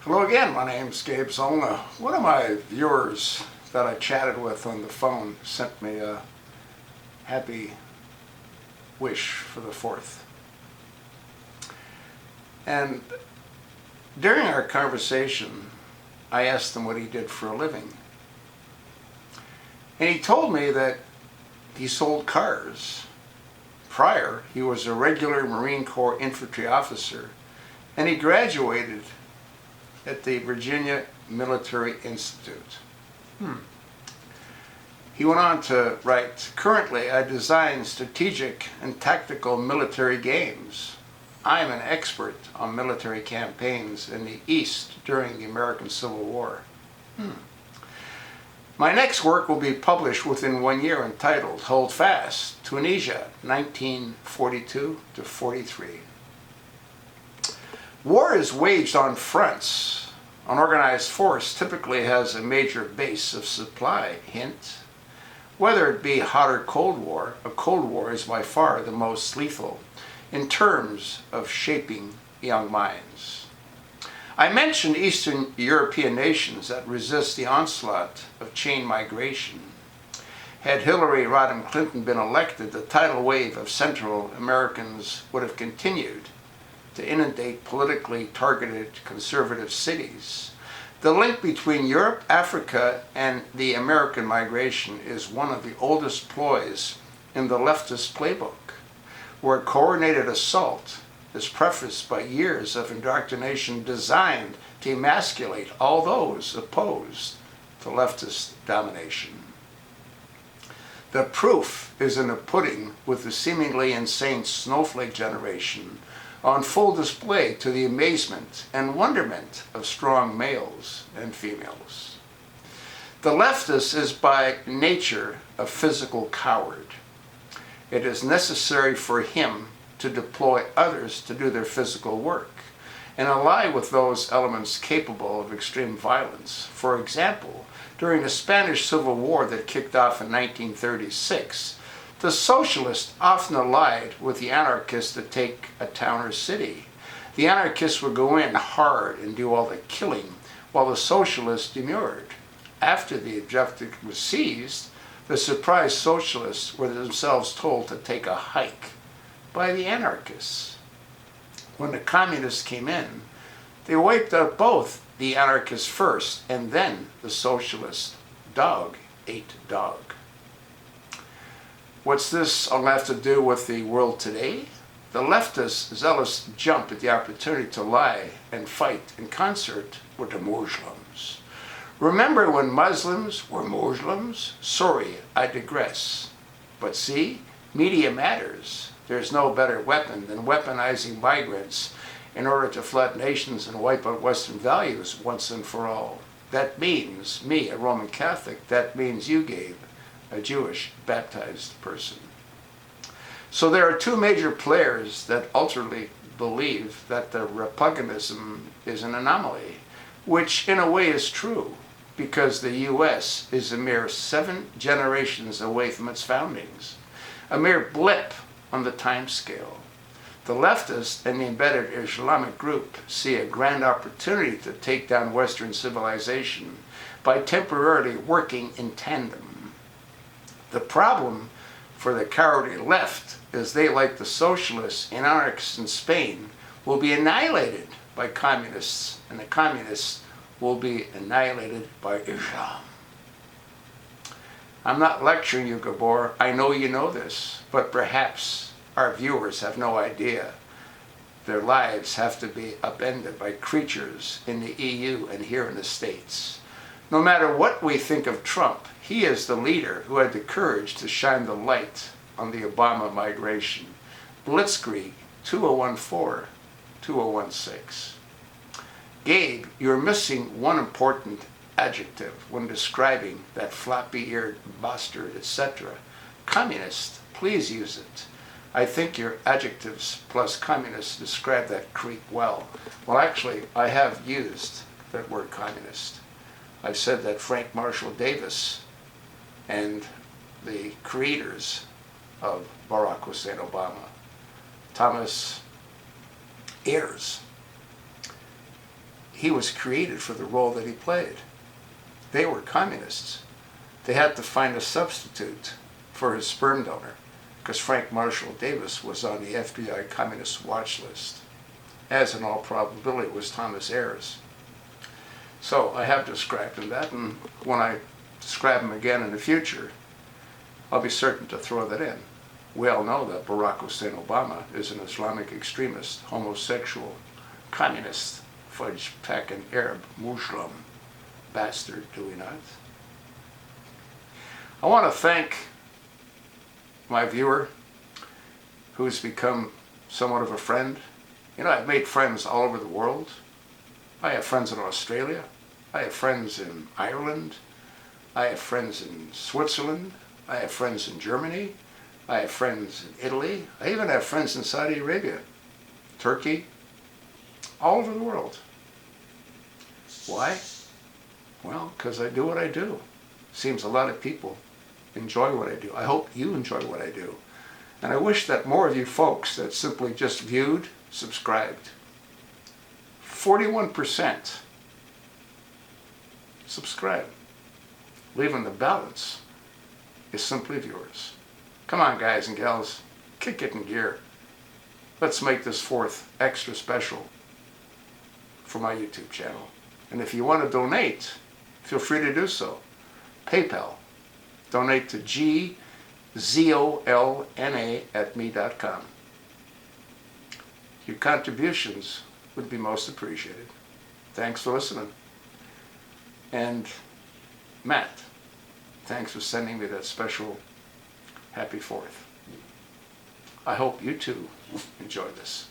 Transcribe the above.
Hello again, my name's Gabe Zolna. One of my viewers that I chatted with on the phone sent me a happy wish for the 4th. And during our conversation, I asked him what he did for a living. And he told me that he sold cars. Prior, he was a regular Marine Corps infantry officer, and he graduated at the Virginia Military Institute. He went on to write, "Currently, I design strategic and tactical military games. I am an expert on military campaigns in the East during the American Civil War. My next work will be published within 1 year entitled Hold Fast, Tunisia, 1942 to 43. War is waged on fronts. An organized force typically has a major base of supply. Hint, whether it be hot or cold war, a cold war is by far the most lethal in terms of shaping young minds. I mentioned Eastern European nations that resist the onslaught of chain migration. Had Hillary Rodham Clinton been elected, the tidal wave of Central Americans would have continued to inundate politically targeted conservative cities. The link between Europe, Africa, and the American migration is one of the oldest ploys in the leftist playbook, where coordinated assault is prefaced by years of indoctrination designed to emasculate all those opposed to leftist domination. The proof is in the pudding, with the seemingly insane snowflake generation on full display to the amazement and wonderment of strong males and females. The leftist is by nature a physical coward. It is necessary for him to deploy others to do their physical work and ally with those elements capable of extreme violence. For example, during the Spanish Civil War that kicked off in 1936, the socialists often allied with the anarchists to take a town or city. The anarchists would go in hard and do all the killing, while the socialists demurred. After the objective was seized, the surprised socialists were themselves told to take a hike by the anarchists. When the communists came in, they wiped out both the anarchists first, and then the socialist. Dog ate dog. What's this all have to do with the world today? The leftists' zealous jump at the opportunity to lie and fight in concert with the Muslims. Remember when Muslims were Muslims? Sorry, I digress. But see, media matters. There's no better weapon than weaponizing migrants in order to flood nations and wipe out Western values once and for all. That means me, a Roman Catholic. That means you, Gabe, a Jewish baptized person. So there are two major players that ultimately believe that the republicanism is an anomaly, which in a way is true, because the U.S. is a mere 7 generations away from its foundings, a mere blip on the time scale. The leftists and the embedded Islamic group see a grand opportunity to take down Western civilization by temporarily working in tandem. The problem for the cowardly left is they, like the socialists and anarchists in Spain, will be annihilated by communists, and the communists will be annihilated by Islam. I'm not lecturing you, Gabor. I know you know this, but perhaps our viewers have no idea. Their lives have to be upended by creatures in the EU and here in the States. No matter what we think of Trump, he is the leader who had the courage to shine the light on the Obama migration. Blitzkrieg 2014-2016. Gabe, you're missing one important adjective when describing that floppy-eared bastard, etc. Communist, please use it. I think your adjectives plus communist describe that creep well. Well, actually, I have used that word communist. I've said that Frank Marshall Davis and the creators of Barack Hussein Obama, Thomas Ayers, he was created for the role that he played. They were communists. They had to find a substitute for his sperm donor because Frank Marshall Davis was on the FBI communist watch list, as in all probability was Thomas Ayers. So I have described him that, and when I describe him again in the future, I'll be certain to throw that in. We all know that Barack Hussein Obama is an Islamic extremist, homosexual, communist, fudge-packing Arab Muslim bastard, do we not? I want to thank my viewer who's become somewhat of a friend. You know, I've made friends all over the world. I have friends in Australia. I have friends in Ireland. I have friends in Switzerland. I have friends in Germany. I have friends in Italy. I even have friends in Saudi Arabia, Turkey, all over the world. Why? Well, because I do what I do. Seems a lot of people enjoy what I do. I hope you enjoy what I do. And I wish that more of you folks that simply just viewed, subscribed. 41% subscribe. Leaving the balance is simply viewers. Come on, guys and gals, kick it in gear. Let's make this 4th extra special for my YouTube channel. And if you want to donate, feel free to do so. PayPal. Donate to gzolna@me.com. Your contributions would be most appreciated. Thanks for listening. And Matt, thanks for sending me that special Happy 4th. I hope you too enjoy this.